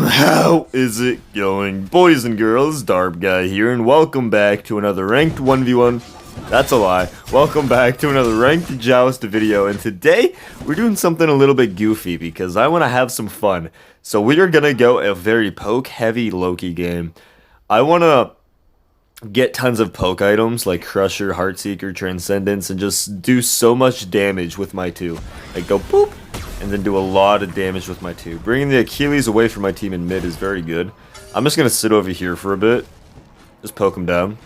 How is it going, boys and girls? Darbiie here, and welcome back to another ranked 1v1. That's a lie. Welcome back to another ranked Joust video, and today we're doing something a little bit goofy because I want to have some fun. So we are gonna go a very poke-heavy Loki game. I want to get tons of poke items like Crusher, Heartseeker, Transcendence, and just do so much damage with my two. Like go boop, and then do a lot of damage with my two. Bringing the Achilles away from my team in mid is very good. I'm just going to sit over here for a bit. Just poke him down.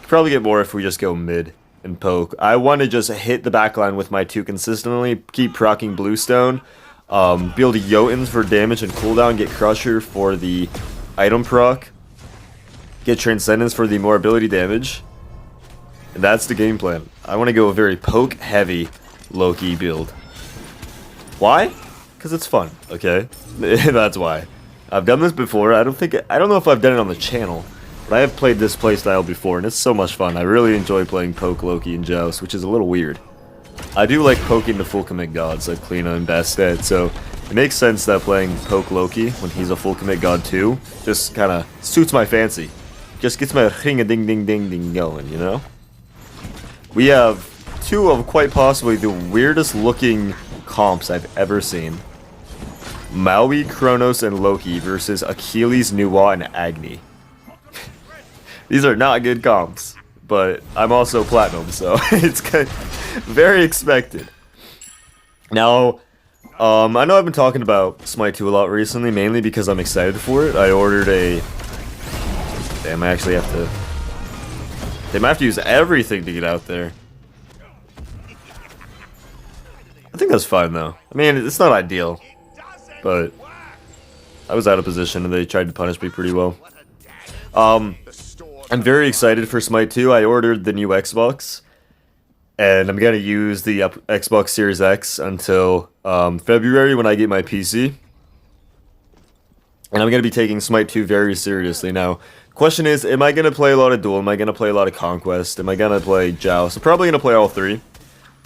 Probably get more if we just go mid and poke. I want to just hit the backline with my two consistently. Keep proccing Bluestone. Build Jotuns for damage and cooldown. Get Crusher for the item proc. Get Transcendence for the more ability damage. And that's the game plan. I want to go a very poke heavy Loki build. Why? Because it's fun, okay? That's why. I've done this before. I don't know if I've done it on the channel, but I have played this playstyle before, and it's so much fun. I really enjoy playing poke Loki and Joust, which is a little weird. I do like poking the full commit gods like Kleena and Bastet, so it makes sense that playing poke Loki when he's a full commit god too just kind of suits my fancy. Just gets my ring-a-ding-ding-ding-ding going, you know? We have two of quite possibly the weirdest looking comps I've ever seen. Maui, Kronos, and Loki versus Achilles, Nuwa, and Agni. These are not good comps, but I'm also platinum, so it's very expected. Now, I know I've been talking about Smite 2 a lot recently, mainly because I'm excited for it. I ordered a... Damn, I actually have to... Damn, I have to use everything to get out there. I think that's fine, though. I mean, it's not ideal, but I was out of position, and they tried to punish me pretty well. I'm very excited for Smite 2. I ordered the new Xbox, and I'm going to use the Xbox Series X until February when I get my PC. And I'm going to be taking Smite 2 very seriously. Now, question is, am I going to play a lot of Duel? Am I going to play a lot of Conquest? Am I going to play Joust? I'm probably going to play all three.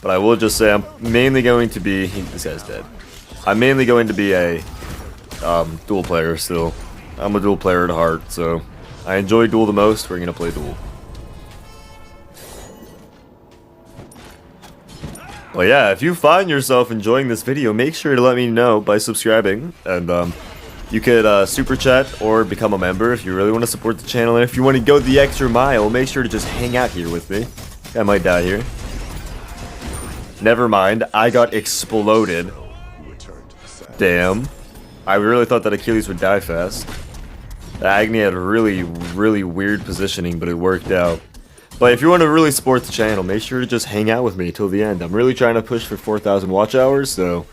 But I will just say I'm mainly going to be... This guy's dead. I'm mainly going to be a Duel player still. I'm a Duel player at heart, so I enjoy Duel the most. We're going to play Duel. Well, yeah, if you find yourself enjoying this video, make sure to let me know by subscribing. And you could super chat or become a member if you really want to support the channel. And if you want to go the extra mile, make sure to just hang out here with me. I might die here. Never mind, I got exploded. Damn. I really thought that Achilles would die fast. Agni had really, really weird positioning, but it worked out. But if you want to really support the channel, make sure to just hang out with me till the end. I'm really trying to push for 4,000 watch hours, so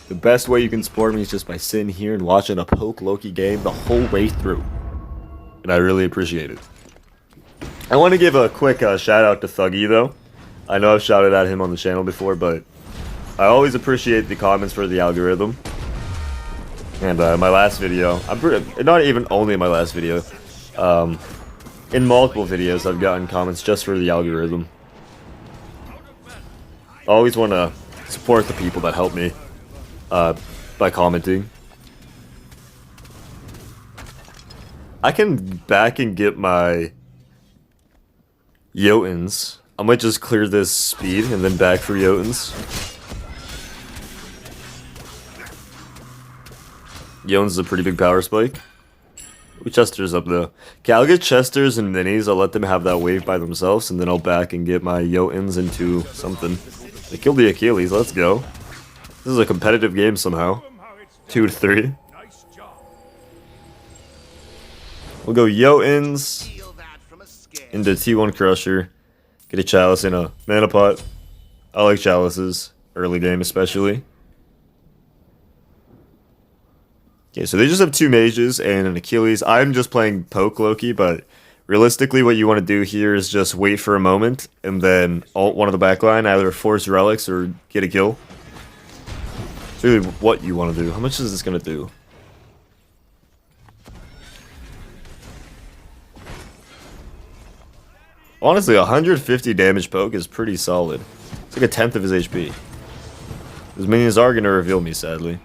the best way you can support me is just by sitting here and watching a poke Loki game the whole way through. And I really appreciate it. I want to give a quick shout out to Thuggy, though. I know I've shouted at him on the channel before, but I always appreciate the comments for the algorithm. And my last video, not even only my last video, in multiple videos I've gotten comments just for the algorithm. I always want to support the people that help me by commenting. I can back and get my Jotuns. I might just clear this speed and then back for Jotuns. Jotuns is a pretty big power spike. Ooh, Chester's up though. Okay, I'll get Chesters and Minis. I'll let them have that wave by themselves, and then I'll back and get my Jotuns into something. They killed the Achilles. Let's go. This is a competitive game somehow. 2 to 3. We'll go Jotuns into T1 Crusher. Get a Chalice in a mana pot. I like Chalices, early game especially. Okay, so they just have 2 mages and an Achilles. I'm just playing poke Loki, but realistically what you want to do here is just wait for a moment and then ult one of the backline, either force relics or get a kill. It's really what you want to do. How much is this going to do? Honestly, 150 damage poke is pretty solid. It's like a tenth of his HP. His minions are gonna reveal me, sadly.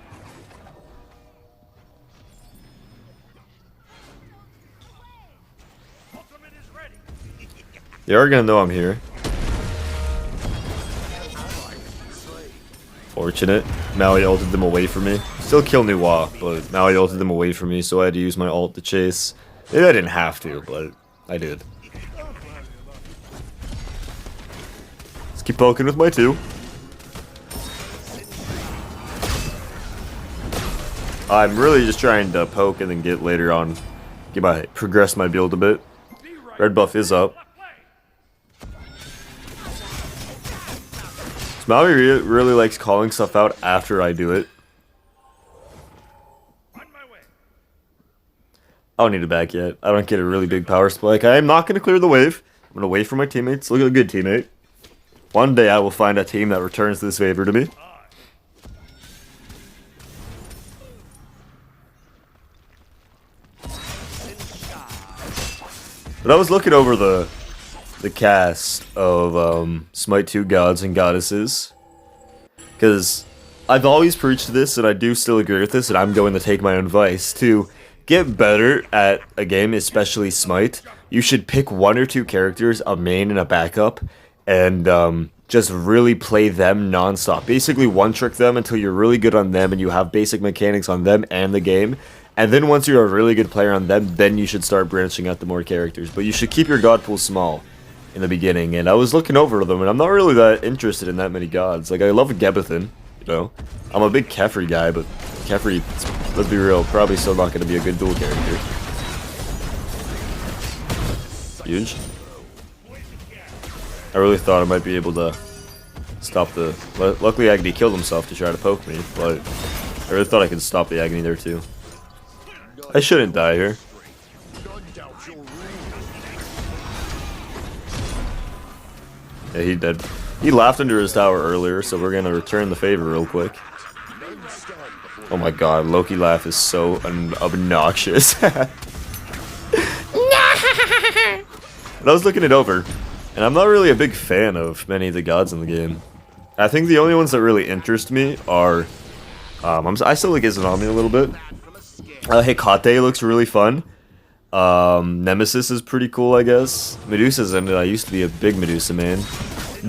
They are gonna know I'm here. Fortunate. Maui ulted them away from me. Still kill Nuwa, but Maui ulted them away from me, so I had to use my ult to chase. Maybe I didn't have to, but I did. Let's keep poking with my 2. I'm really just trying to poke and then get later on, progress my build a bit. Red buff is up. Maui really likes calling stuff out after I do it. I don't need a back yet. I don't get a really big power spike. I am not going to clear the wave. I'm going to wait for my teammates. Look at a good teammate. One day I will find a team that returns this favor to me. But I was looking over the cast of Smite 2 gods and goddesses, because I've always preached this, and I do still agree with this, and I'm going to take my own advice. To get better at a game, especially Smite, you should pick 1 or 2 characters, a main and a backup, and just really play them non-stop. Basically one-trick them until you're really good on them and you have basic mechanics on them and the game. And then once you're a really good player on them, then you should start branching out to more characters. But you should keep your god pool small in the beginning, and I was looking over them, and I'm not really that interested in that many gods. Like, I love Gebethin, you know. I'm a big Kefri guy, but Kefri, let's be real, probably still not going to be a good dual character. Huge. I really thought I might be able to stop the... Luckily, Agony killed himself to try to poke me, but I really thought I could stop the Agony there, too. I shouldn't die here. Yeah, he did. He laughed under his tower earlier, so we're gonna return the favor real quick. Oh my god, Loki laugh is so obnoxious. And I was looking it over, and I'm not really a big fan of many of the gods in the game. I think the only ones that really interest me are... I still like Izanami a little bit. Hecate looks really fun. Nemesis is pretty cool, I guess. Medusa's in it. I used to be a big Medusa man.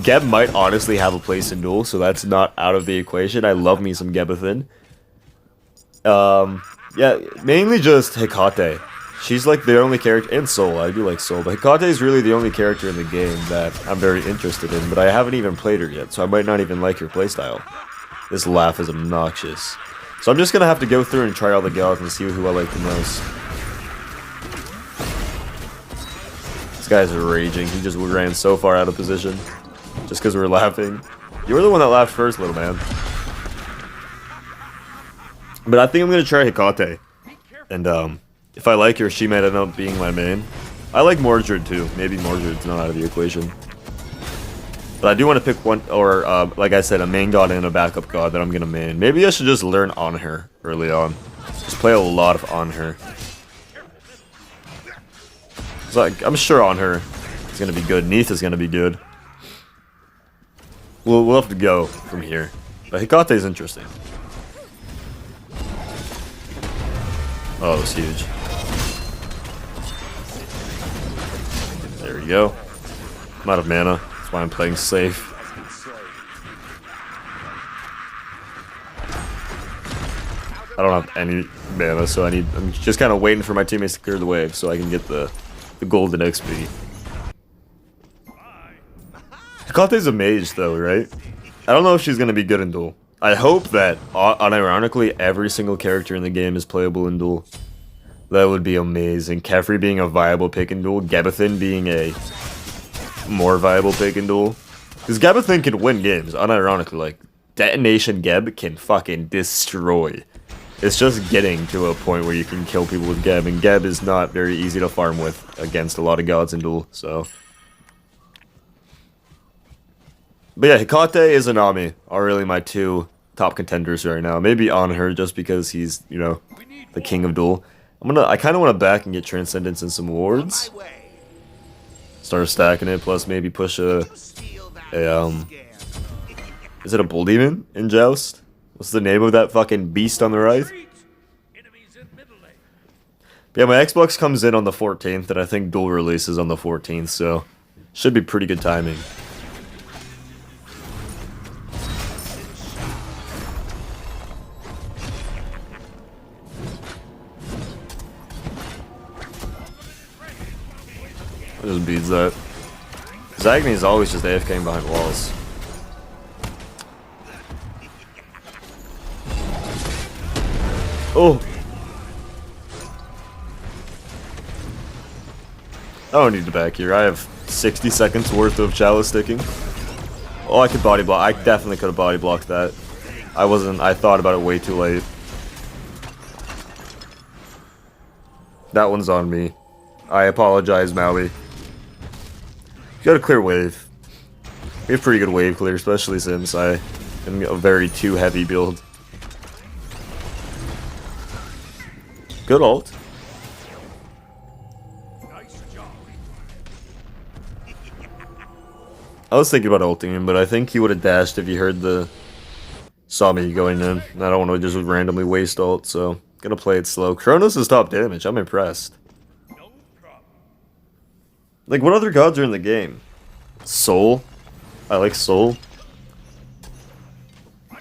Geb might honestly have a place in duel, so that's not out of the equation. I love me some Gebethin. Yeah, mainly just Hecate. She's like the only character, and Soul, I do like Soul, but Hecate is really the only character in the game that I'm very interested in, but I haven't even played her yet, so I might not even like her playstyle. This laugh is obnoxious. So I'm just gonna have to go through and try all the gods and see who I like the most. This guy's raging. He just ran so far out of position. Just because we're laughing. You were the one that laughed first, little man. But I think I'm going to try Hecate. And if I like her, she might end up being my main. I like Mordred too. Maybe Mordred's not out of the equation. But I do want to pick one, or like I said, a main god and a backup god that I'm going to main. Maybe I should just learn on her early on. Just play a lot of on her. Like, I'm sure on her is going to be good. Neith is going to be good. We'll have to go from here. But Hecate is interesting. Oh, it was huge. There we go. I'm out of mana. That's why I'm playing safe. I don't have any mana, so I'm just kind of waiting for my teammates to clear the wave so I can get the golden XP. Hecate's a mage though, right? I don't know if she's gonna be good in duel. I hope that, unironically, every single character in the game is playable in duel. That would be amazing. Kefri being a viable pick in duel, Gebethin being a more viable pick in duel. Because Gebethin can win games, unironically. Like, Detonation Geb can fucking destroy. It's just getting to a point where you can kill people with Geb, and Geb is not very easy to farm with against a lot of gods in duel, so... But yeah, Hecate is Izanami are really my 2 top contenders right now. Maybe on her just because he's, you know, the king of duel. I kind of want to back and get Transcendence and some wards. Start start stacking it, plus maybe push a is it a Bull Demon in Joust? What's the name of that fucking beast on the right? Yeah, my Xbox comes in on the 14th, and I think dual release is on the 14th, so should be pretty good timing. What just beats that? Zagny is always just AFKing behind walls. Oh! I don't need to back here. I have 60 seconds worth of chalice sticking. Oh, I could body block. I definitely could have body blocked that. I thought about it way too late. That one's on me. I apologize, Maui. You got a clear wave. We have pretty good wave clear, especially since I am a very too heavy build. Good ult. I was thinking about ulting him, but I think he would have dashed if he saw me going in. I don't want to just randomly waste ult, so gonna play it slow. Kronos is top damage. I'm impressed. Like, what other gods are in the game? Soul. I like Soul. I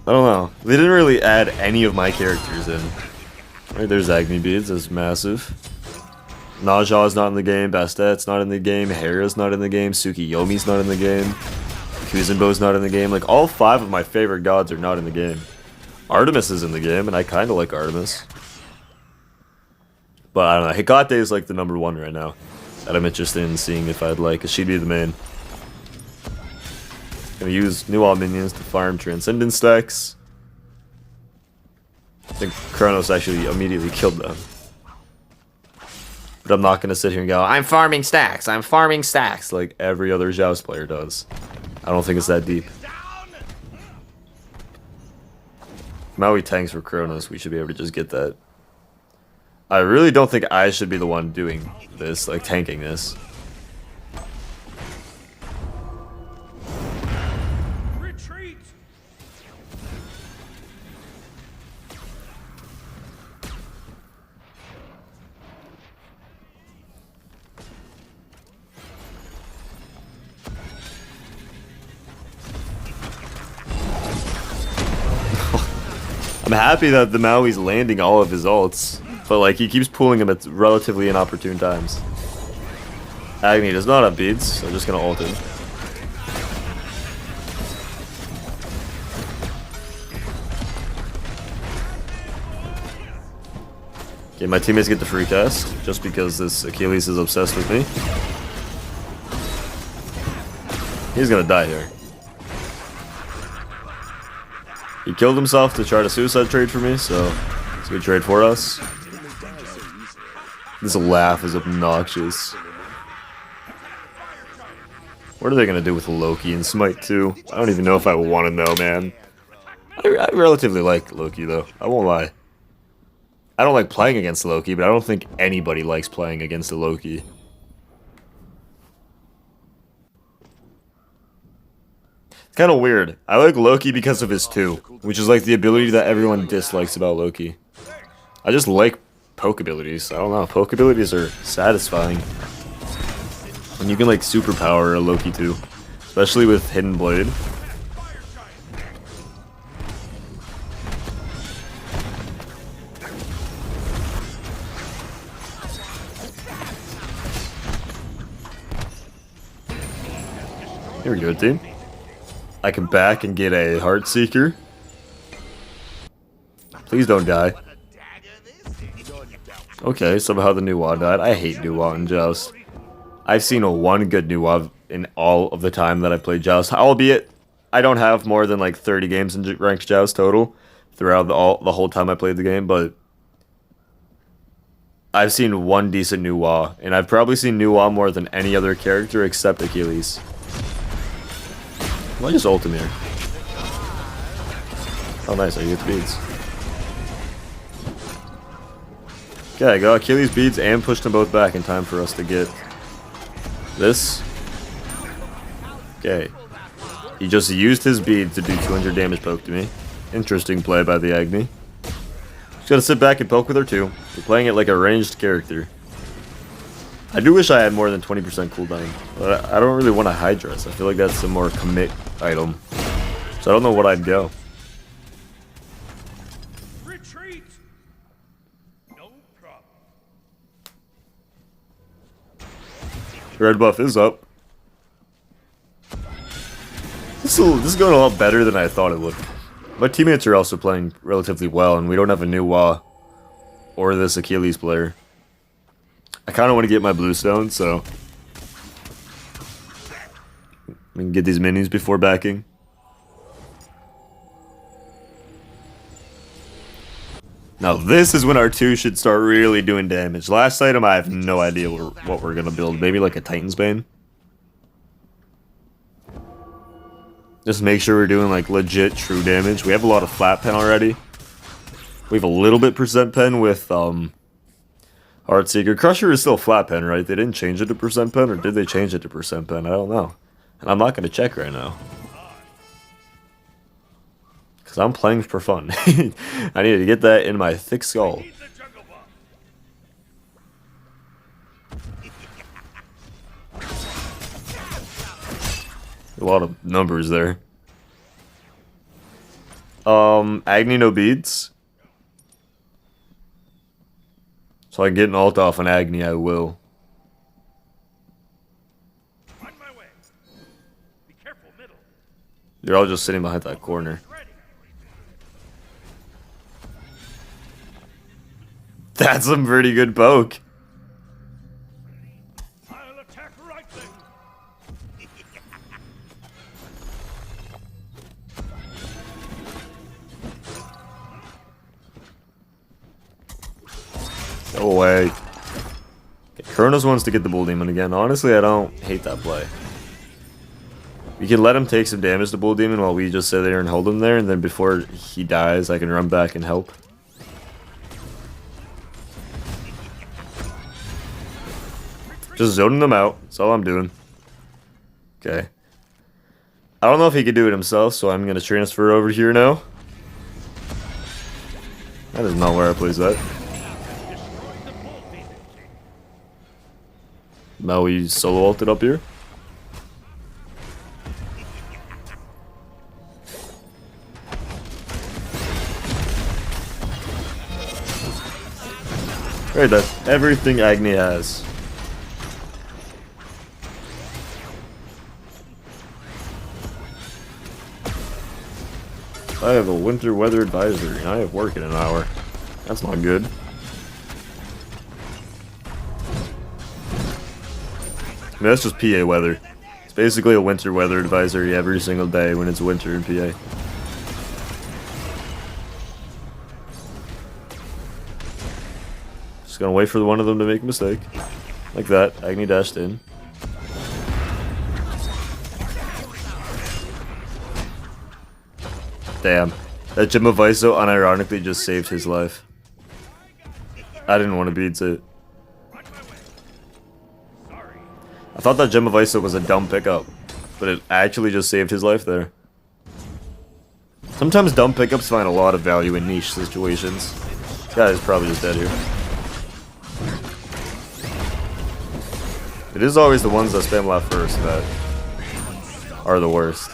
don't know. They didn't really add any of my characters in. Right, there's Agni Beads. That's massive. Naja is not in the game, Bastet's not in the game, Hera's not in the game, Tsukiyomi's not in the game, Kuzenbo's not in the game. Like, all 5 of my favorite gods are not in the game. Artemis is in the game, and I kind of like Artemis. But I don't know, Hecate is like the #1 right now that I'm interested in seeing if I'd like, because she'd be the main. Gonna use Nuwa minions to farm Transcendence stacks. I think Kronos actually immediately killed them. But I'm not going to sit here and go, I'm farming stacks like every other Joust player does. I don't think it's that deep. Maui tanks for Kronos, we should be able to just get that. I really don't think I should be the one doing this, like tanking this. I'm happy that the Maui's landing all of his ults, but like he keeps pulling them at relatively inopportune times. Agni does not have beads, so I'm just gonna ult him. Okay, my teammates get the free cast, just because this Achilles is obsessed with me. He's gonna die here. He killed himself to try to suicide trade for me, so it's a good trade for us. This laugh is obnoxious. What are they gonna do with Loki and Smite 2? I don't even know if I want to know, man. I relatively like Loki, though. I won't lie. I don't like playing against Loki, but I don't think anybody likes playing against a Loki. Kind of weird. I like Loki because of his 2, which is like the ability that everyone dislikes about Loki. I just like poke abilities. I don't know. Poke abilities are satisfying. And you can like superpower a Loki too, especially with Hidden Blade. Here we go, team. I can back and get a Heartseeker. Please don't die. Okay, somehow the Nuwa died. I hate Nuwa in Joust. I've seen one good Nuwa in all of the time that I played Joust. Albeit, I don't have more than like 30 games in ranked Joust total throughout the whole time I played the game, but I've seen one decent Nuwa, and I've probably seen Nuwa more than any other character except Achilles. Why just ult him here? Oh nice, I get the beads. Okay, I got Achilles beads and pushed them both back in time for us to get This. Okay. He just used his bead to do 200 damage poke to me. Interesting play by the Agni. Just gotta sit back and poke with her too. We're playing it like a ranged character. I do wish I had more than 20% cooldown, but I don't really want a high dress. I feel like that's a more commit item. So I don't know what I'd go. Retreat. No problem. Red buff is up. This is going a lot better than I thought it would. My teammates are also playing relatively well, and we don't have a new Wa or this Achilles player. I kind of want to get my bluestone, so we can get these minis before backing. Now this is when our 2 should start really doing damage. Last item, I have no idea what we're going to build. Maybe like a Titan's Bane. Just make sure we're doing like legit true damage. We have a lot of flat pen already. We have a little bit percent pen with Heartseeker. Crusher is still flat pen, right? They didn't change it to percent pen, or did they change it to percent pen? I don't know. And I'm not going to check right now. Because I'm playing for fun. I need to get that in my thick skull. A lot of numbers there. Agni no beads. So I get an ult off an Agni, I will. On my way. Be careful, middle. They're all just sitting behind that corner. That's some pretty good poke. I'll attack right then. Go away. Okay, Kronos wants to get the Bull Demon again. Honestly, I don't hate that play. We can let him take some damage to Bull Demon while we just sit there and hold him there, and then before he dies, I can run back and help. Just zoning them out. That's all I'm doing. Okay. I don't know if he could do it himself, so I'm going to transfer over here now. That is not where I place that. Now we solo ulted up here. Alright, that's everything Agni has. I have a winter weather advisory, and I have work in an hour. That's not good. I mean, that's just PA weather. It's basically a winter weather advisory every single day when it's winter in PA. Just gonna wait for one of them to make a mistake. Like that. Agni dashed in. Damn. That Gem of Iso unironically just saved his life. I didn't want to beat it. I thought that Gem of Iso was a dumb pickup, but it actually just saved his life there. Sometimes dumb pickups find a lot of value in niche situations. This guy is probably just dead here. It is always the ones that spam left first that are the worst.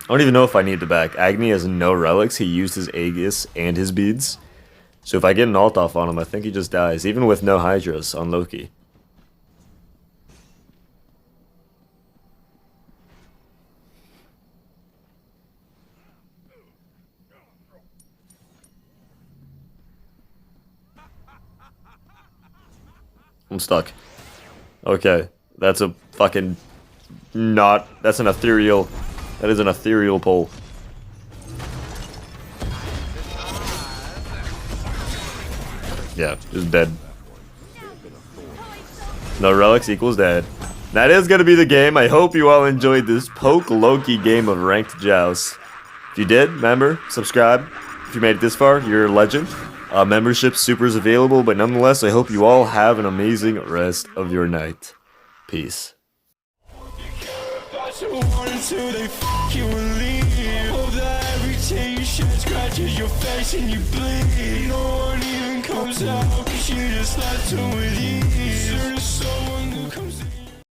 I don't even know if I need to back. Agni has no relics. He used his Aegis and his beads. So if I get an ult off on him, I think he just dies, even with no Hydras on Loki. I'm stuck. Okay, that's a fucking not. That's an ethereal. That is an ethereal pull. Yeah, just dead. No relics equals dead. That is going to be the game. I hope you all enjoyed this Poke Loki game of Ranked Joust. If you did, remember, subscribe. If you made it this far, you're a legend. Membership super is available, but nonetheless, I hope you all have an amazing rest of your night. Peace. Until they you and leave. Hope that every tear you shed scratches your face and you bleed. No one even comes out, cause you just left her with ease. There's someone who comes